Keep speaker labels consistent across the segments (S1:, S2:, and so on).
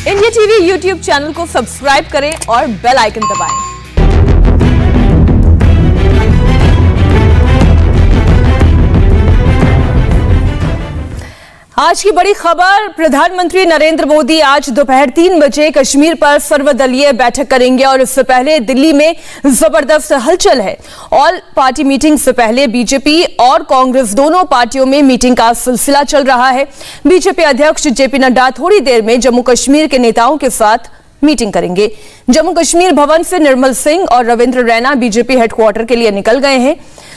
S1: India TV YouTube channel को subscribe करें और बेल आइकन दबाएं। आज की बड़ी खबर, प्रधानमंत्री नरेंद्र मोदी आज दोपहर 3 बजे कश्मीर पर सर्वदलीय बैठक करेंगे और इससे पहले दिल्ली में जबरदस्त हलचल है। ऑल पार्टी मीटिंग से पहले बीजेपी और कांग्रेस दोनों पार्टियों में मीटिंग का सिलसिला चल रहा है। बीजेपी अध्यक्ष जेपी नड्डा थोड़ी देर में जम्मू कश्मीर के नेताओं के साथ मीटिंग करेंगे। जम्मू कश्मीर भवन से निर्मल सिंह और रविंद्र रैना बीजेपी हेडक्वार्टर के लिए निकल गए हैं।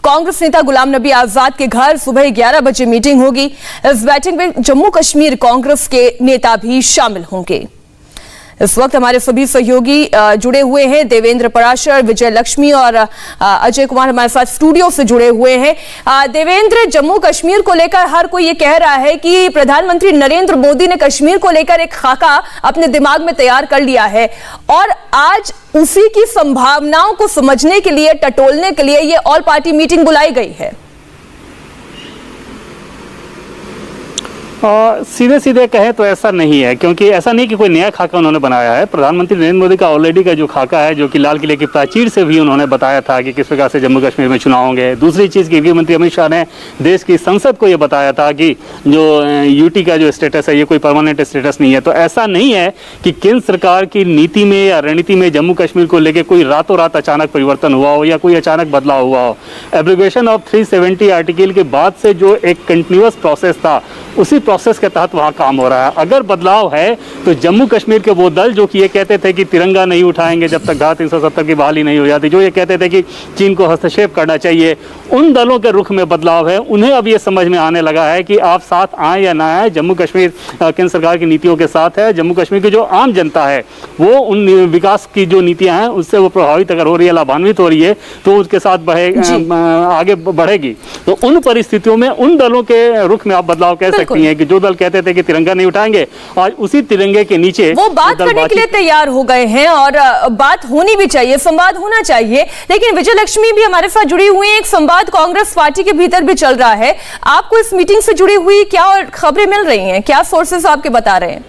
S1: कांग्रेस नेता गुलाम नबी आजाद के घर सुबह 11 बजे मीटिंग होगी। इस बैठक में जम्मू कश्मीर कांग्रेस के नेता भी शामिल होंगे। इस वक्त हमारे सभी सहयोगी जुड़े हुए हैं, देवेंद्र पराशर, विजय लक्ष्मी और अजय कुमार हमारे साथ स्टूडियो से जुड़े हुए हैं। देवेंद्र, जम्मू कश्मीर को लेकर हर कोई ये कह रहा है कि प्रधानमंत्री नरेंद्र मोदी ने कश्मीर को लेकर एक खाका अपने दिमाग में तैयार कर लिया है और आज उसी की संभावनाओं को समझने के लिए, टटोलने के लिए ये ऑल पार्टी मीटिंग बुलाई गई है।
S2: सीधे सीधे कहें तो ऐसा नहीं है, क्योंकि ऐसा नहीं कि कोई नया खाका उन्होंने बनाया है। प्रधानमंत्री नरेंद्र मोदी का ऑलरेडी का जो खाका है, जो कि लाल किले की प्राचीर से भी उन्होंने बताया था कि किस प्रकार से जम्मू कश्मीर में चुनाव होंगे। दूसरी चीज़ की गृह मंत्री अमित शाह ने देश की संसद को ये बताया था कि जो यूटी का जो स्टेटस है ये कोई परमानेंट स्टेटस नहीं है। तो ऐसा नहीं है कि केंद्र सरकार की नीति में या रणनीति में जम्मू कश्मीर को लेकर कोई रातों रात अचानक परिवर्तन हुआ हो या कोई अचानक बदलाव हुआ हो। एब्रिगेशन ऑफ 370 आर्टिकल के बाद से जो एक कंटिन्यूअस प्रोसेस था, उसी प्रोसेस के तहत वहाँ काम हो रहा है। अगर बदलाव है तो जम्मू कश्मीर के वो दल जो कि ये कहते थे कि तिरंगा नहीं उठाएंगे जब तक धारा 370 की बहाली नहीं हो जाती, जो ये कहते थे कि चीन को हस्तक्षेप करना चाहिए, उन दलों के रुख में बदलाव है। उन्हें अब ये समझ में आने लगा है कि आप साथ आए या ना आए, जम्मू कश्मीर केंद्र सरकार की नीतियों के साथ है। जम्मू कश्मीर की जो आम जनता है वो उन विकास की जो नीतियां हैं उससे वो प्रभावित अगर हो रही है, लाभान्वित हो रही है, तो उसके साथ आगे बढ़ेगी। तो उन परिस्थितियों में उन दलों के रुख में आप बदलाव कह सकती हैं कि जो दल कहते थे कि तिरंगा नहीं उठाएंगे, आज उसी तिरंगे के नीचे
S1: वो बात करने के लिए तैयार हो गए हैं और बात होनी भी चाहिए, संवाद होना चाहिए। लेकिन विजय लक्ष्मी भी हमारे साथ जुड़ी हुई है, एक संवाद कांग्रेस पार्टी के भीतर भी चल रहा है। आपको इस मीटिंग से जुड़ी हुई क्या और खबरें मिल रही हैं, क्या सोर्सेस आपके बता रहे हैं?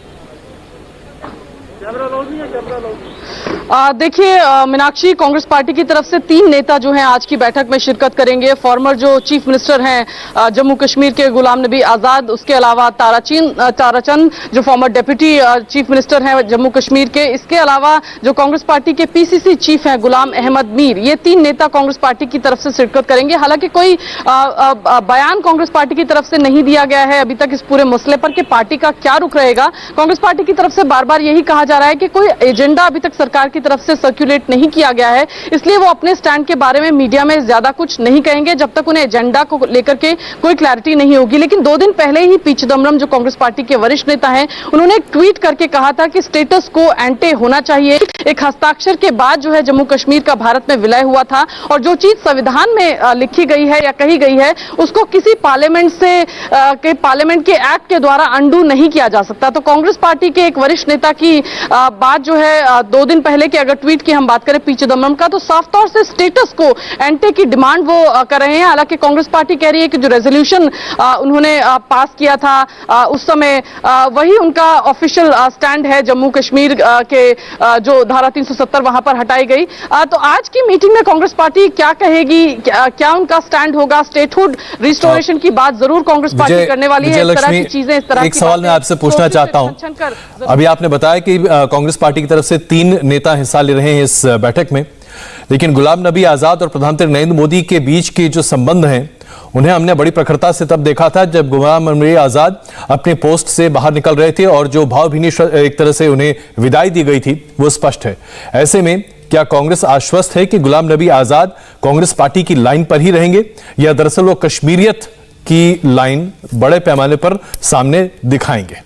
S3: देखिए मीनाक्षी, कांग्रेस पार्टी की तरफ से 3 नेता जो हैं आज की बैठक में शिरकत करेंगे। फॉर्मर जो चीफ मिनिस्टर हैं जम्मू कश्मीर के गुलाम नबी आजाद, उसके अलावा ताराचंद जो फॉर्मर डेप्यूटी चीफ मिनिस्टर हैं जम्मू कश्मीर के, इसके अलावा जो कांग्रेस पार्टी के पीसीसी चीफ हैं गुलाम अहमद मीर, ये 3 नेता कांग्रेस पार्टी की तरफ से शिरकत करेंगे। हालांकि कोई बयान कांग्रेस पार्टी की तरफ से नहीं दिया गया है अभी तक इस पूरे मसले पर कि पार्टी का क्या रुख रहेगा। कांग्रेस पार्टी की तरफ से बार बार यही कहा जा रहा है कि कोई एजेंडा अभी तक सरकार की तरफ से सर्कुलेट नहीं किया गया है, इसलिए वो अपने स्टैंड के बारे में मीडिया में ज्यादा कुछ नहीं कहेंगे जब तक उन्हें एजेंडा को लेकर के कोई क्लैरिटी नहीं होगी। लेकिन 2 दिन पहले ही पी चिदम्बरम जो कांग्रेस पार्टी के वरिष्ठ नेता हैं, उन्होंने एक ट्वीट करके कहा था कि स्टेटस को एंटे होना चाहिए। एक हस्ताक्षर के बाद जो है जम्मू कश्मीर का भारत में विलय हुआ था और जो चीज संविधान में लिखी गई है या कही गई है उसको किसी पार्लियामेंट के एक्ट के द्वारा अंडू नहीं किया जा सकता। तो कांग्रेस पार्टी के एक वरिष्ठ नेता की बात जो है 2 दिन पहले कि अगर ट्वीट की हम बात करें पी चिदम्बरम का, तो साफ तौर से स्टेटस को एंटे की डिमांड वो कर रहे हैं। हालांकि कांग्रेस पार्टी कह रही है कि जो रेजोल्यूशन उन्होंने पास किया था उस समय वही उनका ऑफिशियल स्टैंड है। जम्मू कश्मीर के जो धारा 370 वहां पर हटाई गई। तो आज की मीटिंग में कांग्रेस पार्टी क्या कहेगी, क्या उनका स्टैंड होगा? स्टेटहुड रिस्टोरेशन की बात जरूर कांग्रेस पार्टी करने वाली है। इस तरह की चीजें, इस तरह
S4: एक सवाल मैं आपसे पूछना चाहता हूं। अभी आपने बताया कि कांग्रेस पार्टी की तरफ से 3 नेता हिस्सा ले रहे हैं इस बैठक में, लेकिन गुलाम नबी आजाद और प्रधानमंत्री नरेंद्र मोदी के बीच के जो संबंध हैं उन्हें हमने बड़ी प्रखरता से तब देखा था जब गुलाम नबी आजाद अपने पोस्ट से बाहर निकल रहे थे और जो भावभीनी एक तरह से उन्हें विदाई दी गई थी वो स्पष्ट है। ऐसे में क्या कांग्रेस आश्वस्त है कि गुलाम नबी आजाद कांग्रेस पार्टी की लाइन पर ही रहेंगे या दरअसल वो कश्मीरियत की लाइन बड़े पैमाने पर सामने दिखाएंगे?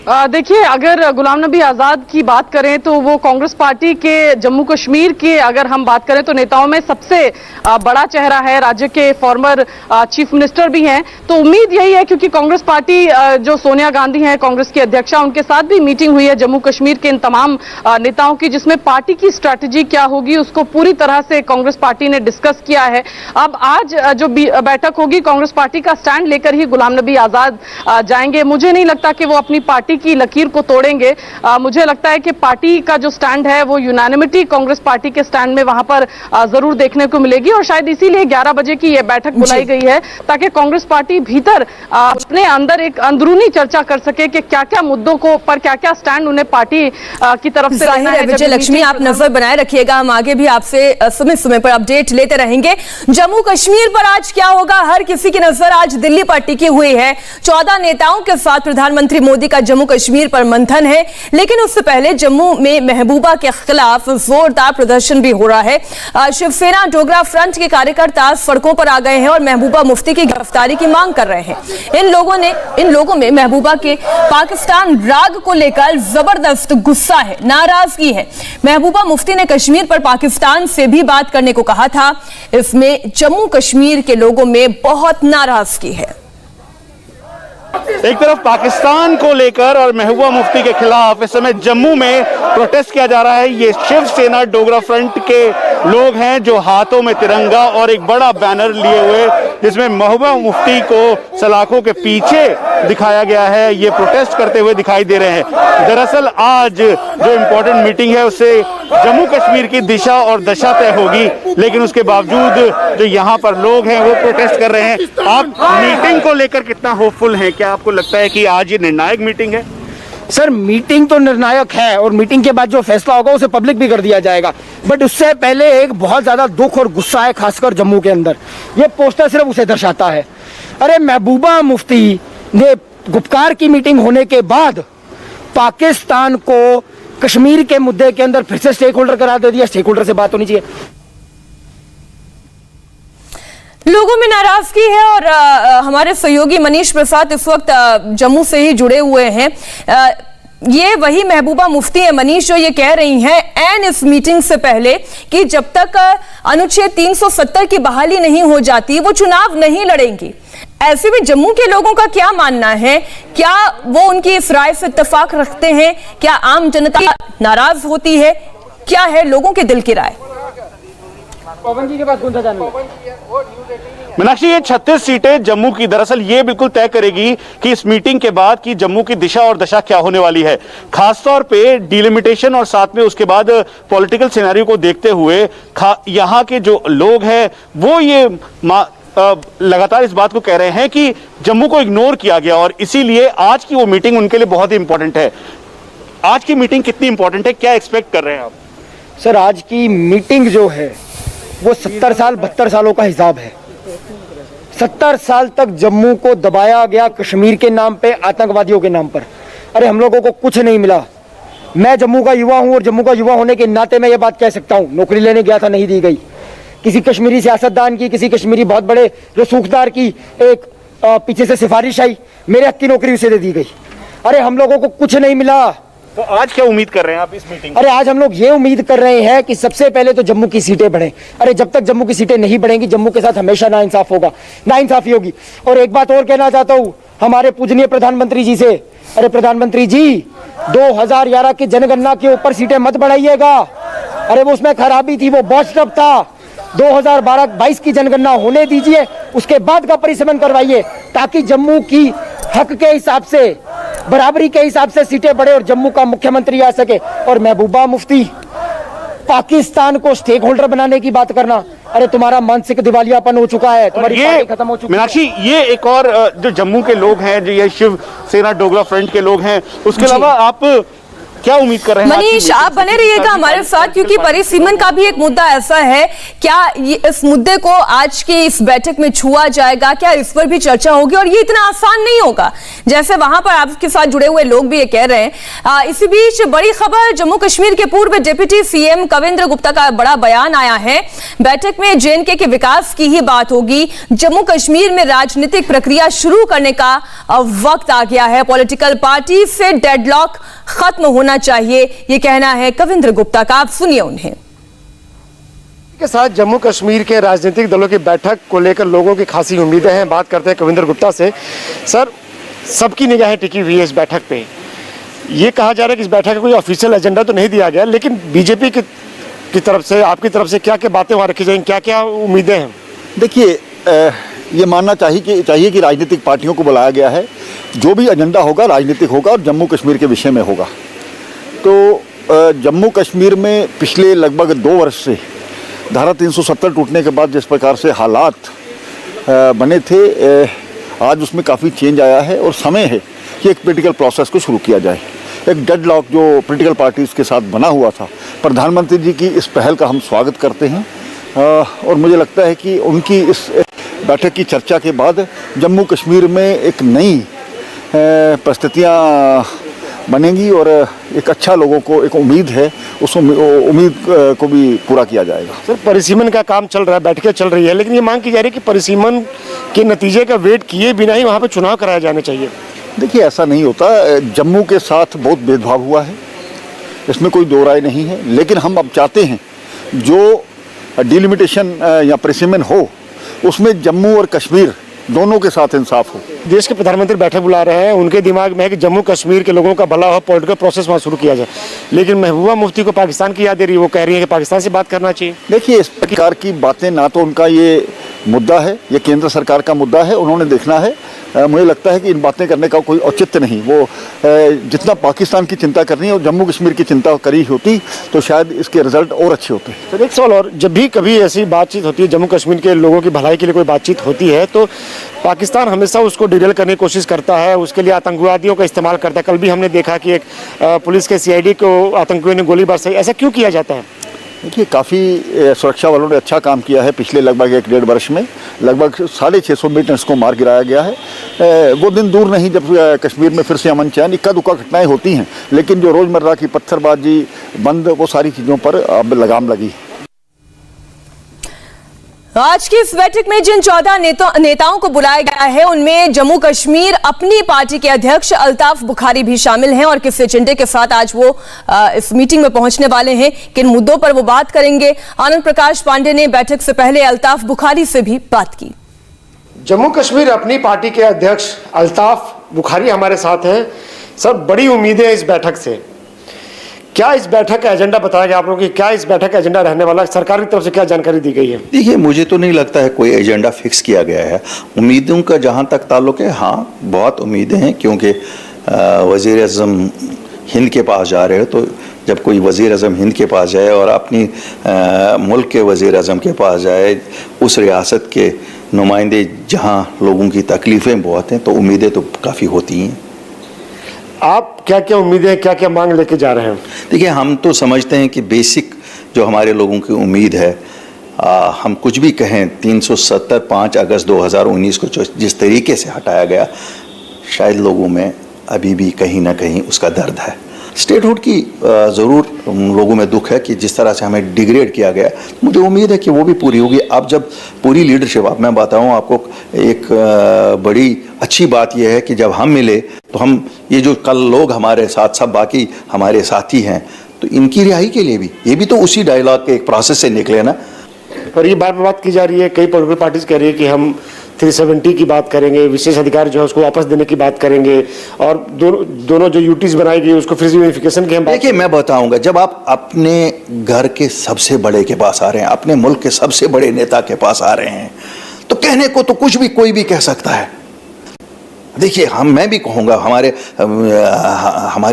S3: देखिए, अगर गुलाम नबी आजाद की बात करें तो वो कांग्रेस पार्टी के जम्मू कश्मीर के अगर हम बात करें तो नेताओं में सबसे बड़ा चेहरा है, राज्य के फॉर्मर चीफ मिनिस्टर भी हैं। तो उम्मीद यही है, क्योंकि कांग्रेस पार्टी जो सोनिया गांधी हैं, कांग्रेस की अध्यक्षा, उनके साथ भी मीटिंग हुई है जम्मू कश्मीर के इन तमाम नेताओं की, जिसमें पार्टी की स्ट्रैटेजी क्या होगी उसको पूरी तरह से कांग्रेस पार्टी ने डिस्कस किया है। अब आज जो बैठक होगी, कांग्रेस पार्टी का स्टैंड लेकर ही गुलाम नबी आजाद जाएंगे। मुझे नहीं लगता कि वो अपनी पार्टी की लकीर को तोड़ेंगे। मुझे लगता है कि पार्टी का जो स्टैंड है वो यूनानिमिटी कांग्रेस पार्टी के स्टैंड में वहां पर जरूर देखने को मिलेगी, और शायद इसीलिए 11 बजे की यह बैठक बुलाई गई है, ताकि कांग्रेस पार्टी भीतर अपने अंदर एक अंदरूनी चर्चा कर सके कि क्या क्या मुद्दों को पर क्या क्या स्टैंड उन्हें पार्टी की तरफ से लेना है।
S1: विजय लक्ष्मी, आप नजर बनाए रखिएगा, हम आगे भी आपसे समय समय पर अपडेट लेते रहेंगे। जम्मू कश्मीर पर आज क्या होगा, हर किसी की नजर आज दिल्ली पर टिकी हुई है। 14 नेताओं के साथ प्रधानमंत्री मोदी का जम्मू कश्मीर पर मंथन है, लेकिन उससे पहले जम्मू में महबूबा के खिलाफ जोरदार प्रदर्शन भी हो रहा है। शिवसेना डोगरा फ्रंट के कार्यकर्ता सड़कों पर आ गए हैं और महबूबा मुफ्ती की गिरफ्तारी की मांग कर रहे हैं। इन लोगों में महबूबा के पाकिस्तान राग को लेकर जबरदस्त गुस्सा है, नाराजगी है। महबूबा मुफ्ती ने कश्मीर पर पाकिस्तान से भी बात करने को कहा था। इसमें जम्मू कश्मीर के लोगों में बहुत नाराजगी है।
S5: एक तरफ पाकिस्तान को लेकर और महबूबा मुफ्ती के खिलाफ इस समय जम्मू में प्रोटेस्ट किया जा रहा है। ये शिवसेना डोगरा फ्रंट के लोग हैं जो हाथों में तिरंगा और एक बड़ा बैनर लिए हुए जिसमें महबूबा मुफ्ती को सलाखों के पीछे दिखाया गया है, ये प्रोटेस्ट करते हुए दिखाई दे रहे हैं। दरअसल आज जो इम्पोर्टेंट मीटिंग है उससे जम्मू कश्मीर की दिशा और दशा तय होगी, लेकिन उसके बावजूद जो यहाँ पर लोग हैं वो प्रोटेस्ट कर रहे हैं। आप मीटिंग को लेकर कितना होपफुल हैं? क्या आपको लगता है कि आज ये निर्णायक मीटिंग है?
S6: सर, मीटिंग तो निर्णायक है और मीटिंग के बाद जो फैसला होगा उसे पब्लिक भी कर दिया जाएगा, बट उससे पहले एक बहुत ज्यादा दुख और गुस्सा है, खासकर जम्मू के अंदर। ये पोस्टर सिर्फ उसे दर्शाता है। अरे, महबूबा मुफ्ती ने गुपकार की मीटिंग होने के बाद पाकिस्तान को कश्मीर के मुद्दे के अंदर फिर से स्टेक होल्डर करार दे दिया। स्टेक होल्डर से बात होनी चाहिए।
S1: लोगों में नाराजगी है और हमारे सहयोगी मनीष प्रसाद इस वक्त जम्मू से ही जुड़े हुए हैं। ये वही महबूबा मुफ्ती है मनीष जो ये कह रही हैं एन इस मीटिंग से पहले कि जब तक अनुच्छेद 370 की बहाली नहीं हो जाती वो चुनाव नहीं लड़ेंगी। ऐसे में जम्मू के लोगों का क्या मानना है? क्या वो उनकी इस राय से इत्तेफाक रखते हैं? क्या आम जनता नाराज होती है? क्या है लोगों के दिल की राय?
S6: पवन जी के पास कौन सा जानना?
S5: मीनाक्षी, ये 36 सीटें जम्मू की दरअसल ये बिल्कुल तय करेगी कि इस मीटिंग के बाद की जम्मू की दिशा और दशा क्या होने वाली है। खासतौर पे डिलिमिटेशन और साथ में उसके बाद पॉलिटिकल सिनेरियो को देखते हुए यहाँ के जो लोग हैं वो ये लगातार इस बात को कह रहे हैं कि जम्मू को इग्नोर किया गया और इसीलिए आज की वो मीटिंग उनके लिए बहुत ही इंपॉर्टेंट है। आज की मीटिंग कितनी इंपॉर्टेंट है, क्या एक्सपेक्ट कर रहे हैं आप?
S6: सर, आज की मीटिंग जो है वो 70 साल 72 सालों का हिसाब है। 70 साल तक जम्मू को दबाया गया कश्मीर के नाम पे, आतंकवादियों के नाम पर। अरे, हम लोगों को कुछ नहीं मिला। मैं जम्मू का युवा हूं और जम्मू का युवा होने के नाते मैं ये बात कह सकता हूं, नौकरी लेने गया था, नहीं दी गई। किसी कश्मीरी सियासतदान की, किसी कश्मीरी बहुत बड़े रसूखदार की एक पीछे से सिफारिश आई, मेरे हक की नौकरी उसे दे दी गई। अरे, हम लोगों को कुछ नहीं मिला।
S5: तो आज क्या उम्मीद कर रहे हैं आप इस मीटिंग?
S6: अरे, आज हम लोग ये उम्मीद कर रहे हैं कि सबसे पहले तो जम्मू की सीटें बढ़ें। अरे, जब तक जम्मू की सीटें नहीं बढ़ेंगी जम्मू के साथ हमेशा नाइंसाफ होगा, नाइंसाफी होगी। और एक बात और कहना चाहता हूँ हमारे पूजनीय प्रधानमंत्री जी से। अरे प्रधानमंत्री जी, 2011 की जनगणना के ऊपर सीटें मत बढ़ाइएगा। अरे, वो उसमें खराबी थी, वो बॉस्टअप था। 2022 की जनगणना होने दीजिए, उसके बाद का परिसीमन करवाइए ताकि जम्मू की हक के हिसाब से, बराबरी के हिसाब से सीटें बढ़े और जम्मू का मुख्यमंत्री आ सके। और महबूबा मुफ्ती, पाकिस्तान को स्टेक होल्डर बनाने की बात करना, अरे तुम्हारा मानसिक दिवालियापन हो चुका है, तुम्हारी पार्टी खत्म हो चुकी है।
S5: मीनाक्षी, ये एक और जो जम्मू के लोग हैं, जो ये शिवसेना डोगरा फ्रंट के लोग हैं, उसके अलावा आप क्या उम्मीद कर रहे हैं?
S1: मनीष, आप बने रहिएगा हमारे साथ, क्योंकि परिसीमन का भी एक मुद्दा ऐसा है। क्या इस मुद्दे को आज की इस बैठक में छुआ जाएगा? क्या इस पर भी चर्चा होगी? और ये इतना आसान नहीं होगा जैसे वहां पर आपके साथ जुड़े हुए लोग भी ये कह रहे हैं। इसी बीच बड़ी खबर, जम्मू कश्मीर के पूर्व डिप्टी सीएम कविंद्र गुप्ता का बड़ा बयान आया है। बैठक में जेएनके के विकास की ही बात होगी। जम्मू कश्मीर में राजनीतिक प्रक्रिया शुरू करने का वक्त आ गया है। पॉलिटिकल पार्टी से डेडलॉक खत्म होना चाहिए, ये कहना है कविंद्र गुप्ता का। आप सुनिए उन्हें।
S6: के साथ जम्मू कश्मीर के राजनीतिक दलों की बैठक को लेकर लोगों की खासी उम्मीदें हैं। बात करते हैं कविंद्र गुप्ता से। सर, सबकी निगाहें टिकी हुई है इस बैठक पे। ये कहा जा रहा है कि इस बैठक का कोई ऑफिशियल एजेंडा तो नहीं दिया गया, लेकिन बीजेपी की तरफ से, आपकी तरफ से क्या क्या बातें वहाँ रखी जाएंगी, क्या क्या उम्मीदें हैं?
S7: देखिए, ये मानना चाहिए कि राजनीतिक पार्टियों को बुलाया गया है। जो भी एजेंडा होगा राजनीतिक होगा और जम्मू कश्मीर के विषय में होगा। तो जम्मू कश्मीर में पिछले लगभग 2 वर्ष से धारा 370 टूटने के बाद जिस प्रकार से हालात बने थे, आज उसमें काफ़ी चेंज आया है और समय है कि एक पॉलिटिकल प्रोसेस को शुरू किया जाए। एक डेडलॉक जो पॉलिटिकल पार्टीज़ के साथ बना हुआ था, प्रधानमंत्री जी की इस पहल का हम स्वागत करते हैं और मुझे लगता है कि उनकी इस बैठक की चर्चा के बाद जम्मू कश्मीर में एक नई परिस्थितियाँ बनेंगी और एक अच्छा लोगों को एक उम्मीद है, उस उम्मीद को भी पूरा किया जाएगा।
S6: सर, परिसीमन का काम चल रहा है, बैठकें चल रही है, लेकिन ये मांग की जा रही है कि परिसीमन के नतीजे का वेट किए बिना ही वहाँ पर चुनाव कराया जाना चाहिए।
S7: देखिए, ऐसा नहीं होता। जम्मू के साथ बहुत भेदभाव हुआ है, इसमें कोई दो राय नहीं है, लेकिन हम अब चाहते हैं जो डिलिमिटेशन या परिसीमन हो उसमें जम्मू और कश्मीर दोनों के साथ इंसाफ हो।
S6: देश के प्रधानमंत्री बैठक बुला रहे हैं, उनके दिमाग में है कि जम्मू कश्मीर के लोगों का भला हो, पॉलिटिकल प्रोसेस वहाँ शुरू किया जाए, लेकिन महबूबा मुफ्ती को पाकिस्तान की याद दे रही है। वो कह रही है कि पाकिस्तान से बात करना चाहिए।
S7: देखिए, इस प्रकार की बातें ना तो उनका ये मुद्दा है, ये केंद्र सरकार का मुद्दा है, उन्होंने देखना है। मुझे लगता है कि इन बातें करने का कोई औचित्य नहीं। वो जितना पाकिस्तान की चिंता करनी है और जम्मू कश्मीर की चिंता करी होती तो शायद इसके रिजल्ट और अच्छे होते।
S6: तो एक सवाल और, जब भी कभी ऐसी बातचीत होती है, जम्मू कश्मीर के लोगों की भलाई के लिए कोई बातचीत होती है, तो पाकिस्तान हमेशा उसको डिरेल करने की कोशिश करता है, उसके लिए आतंकवादियों का इस्तेमाल करता है। कल भी हमने देखा कि एक पुलिस के सीआईडी को आतंकियों ने गोली बरसाई। ऐसा क्यों किया जाता है?
S7: देखिए, काफ़ी सुरक्षा वालों ने अच्छा काम किया है। पिछले लगभग 1-1.5 वर्ष में लगभग 650 मिलिटेंट्स को मार गिराया गया है। वो दिन दूर नहीं जब कश्मीर में फिर से अमन चैन, इक्का दुक्का घटनाएं होती हैं, लेकिन जो रोज़मर्रा की पत्थरबाजी बंद, वो सारी चीज़ों पर अब लगाम लगी।
S1: आज की इस बैठक में जिन 14 नेताओं को बुलाया गया है, उनमें जम्मू कश्मीर अपनी पार्टी के अध्यक्ष अल्ताफ बुखारी भी शामिल हैं। और किस एजेंडे के साथ आज वो इस मीटिंग में पहुंचने वाले हैं, किन मुद्दों पर वो बात करेंगे, आनंद प्रकाश पांडे ने बैठक से पहले अल्ताफ बुखारी से भी बात की।
S6: जम्मू कश्मीर अपनी पार्टी के अध्यक्ष अल्ताफ बुखारी हमारे साथ हैं। सर, बड़ी उम्मीदें हैं इस बैठक से। क्या इस बैठक का एजेंडा बताया गया आप लोगों की? क्या इस बैठक का एजेंडा रहने वाला है? सरकार की तरफ से क्या जानकारी दी गई है?
S8: देखिए, मुझे तो नहीं लगता है कोई एजेंडा फिक्स किया गया है। उम्मीदों का जहाँ तक ताल्लुक है, हाँ, बहुत उम्मीदें हैं, क्योंकि वज़ीर आज़म हिंद के पास जा रहे हो, तो जब कोई वज़ीर आज़म हिंद के पास जाए और अपनी मुल्क के वज़ीर आज़म के पास जाए, उस रियासत के नुमाइंदे जहाँ लोगों की तकलीफ़ें बहुत हैं, तो उम्मीदें तो काफ़ी होती हैं।
S6: आप क्या क्या उम्मीदें, क्या क्या मांग लेके जा रहे हैं?
S8: देखिए, हम तो समझते हैं कि बेसिक जो हमारे लोगों की उम्मीद है, हम कुछ भी कहें, 370 5 अगस्त 2019 को जिस तरीके से हटाया गया, शायद लोगों में अभी भी कहीं ना कहीं उसका दर्द है। स्टेटहुड की ज़रूर लोगों में दुख है कि जिस तरह से हमें डिग्रेड किया गया। मुझे उम्मीद है कि वो भी पूरी होगी। अब जब पूरी लीडरशिप, अब मैं बताऊं आपको, एक बड़ी अच्छी बात यह है कि जब हम मिले तो हम ये जो कल लोग हमारे साथ, सब बाकी हमारे साथी हैं, तो इनकी रिहाई के लिए भी, ये भी तो उसी डायलॉग के एक प्रोसेस से निकले ना।
S6: और ये बात की जा रही है, कई पॉलिटिकल पार्टीज कह रही है कि हम 370 की बात करेंगे, विशेष अधिकार जो है उसको वापस देने की बात करेंगे, और दोनों जो यूटीज बनाई गई उसको फिर से यूनिफिकेशन की हम बात।
S8: देखिए, मैं बताऊंगा, जब आप अपने घर के सबसे बड़े के पास आ रहे हैं, अपने मुल्क के सबसे बड़े नेता के पास आ रहे हैं, तो कहने को तो कुछ भी कोई भी कह सकता है। देखिए, मैं भी कहूँगा, हमारे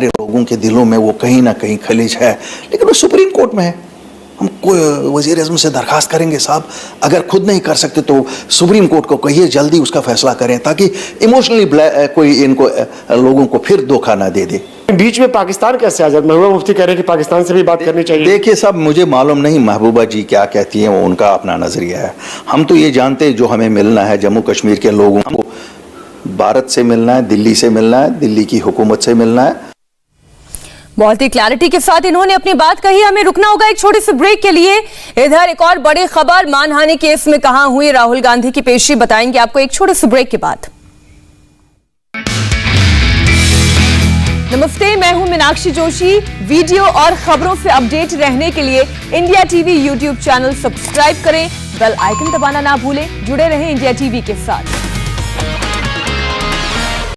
S8: लोगों के दिलों में वो कहीं ना कहीं खलिज है, लेकिन वो सुप्रीम कोर्ट में है। हम कोई वज़ीर आज़म से दरखास्त करेंगे साहब, अगर खुद नहीं कर सकते तो सुप्रीम कोर्ट को कहिए जल्दी उसका फैसला करें, ताकि इमोशनली कोई इनको लोगों को फिर धोखा ना दे दे।
S9: बीच में पाकिस्तान कैसे आ जाए? महबूबा मुफ्ती कह रहे हैं कि पाकिस्तान से भी बात करनी चाहिए।
S8: देखिए साहब, मुझे मालूम नहीं महबूबा जी क्या कहती हैं, वो उनका अपना नजरिया है। हम तो ये जानते हैं जो हमें मिलना है जम्मू कश्मीर के लोगों को, भारत से मिलना है, दिल्ली से मिलना है, दिल्ली की हुकूमत से मिलना है।
S1: बहुत ही क्लैरिटी के साथ इन्होंने अपनी बात कही। हमें रुकना होगा एक छोटे से ब्रेक के लिए। इधर एक और बड़ी खबर, मानहानि केस में कहां हुई राहुल गांधी की पेशी, बताएंगे आपको एक छोटे से ब्रेक के बाद। नमस्ते, मैं हूं मीनाक्षी जोशी। वीडियो और खबरों से अपडेट रहने के लिए India TV YouTube channel subscribe करें, बेल आइकन दबाना ना भूलें। जुड़े रहें इंडिया टीवी के साथ।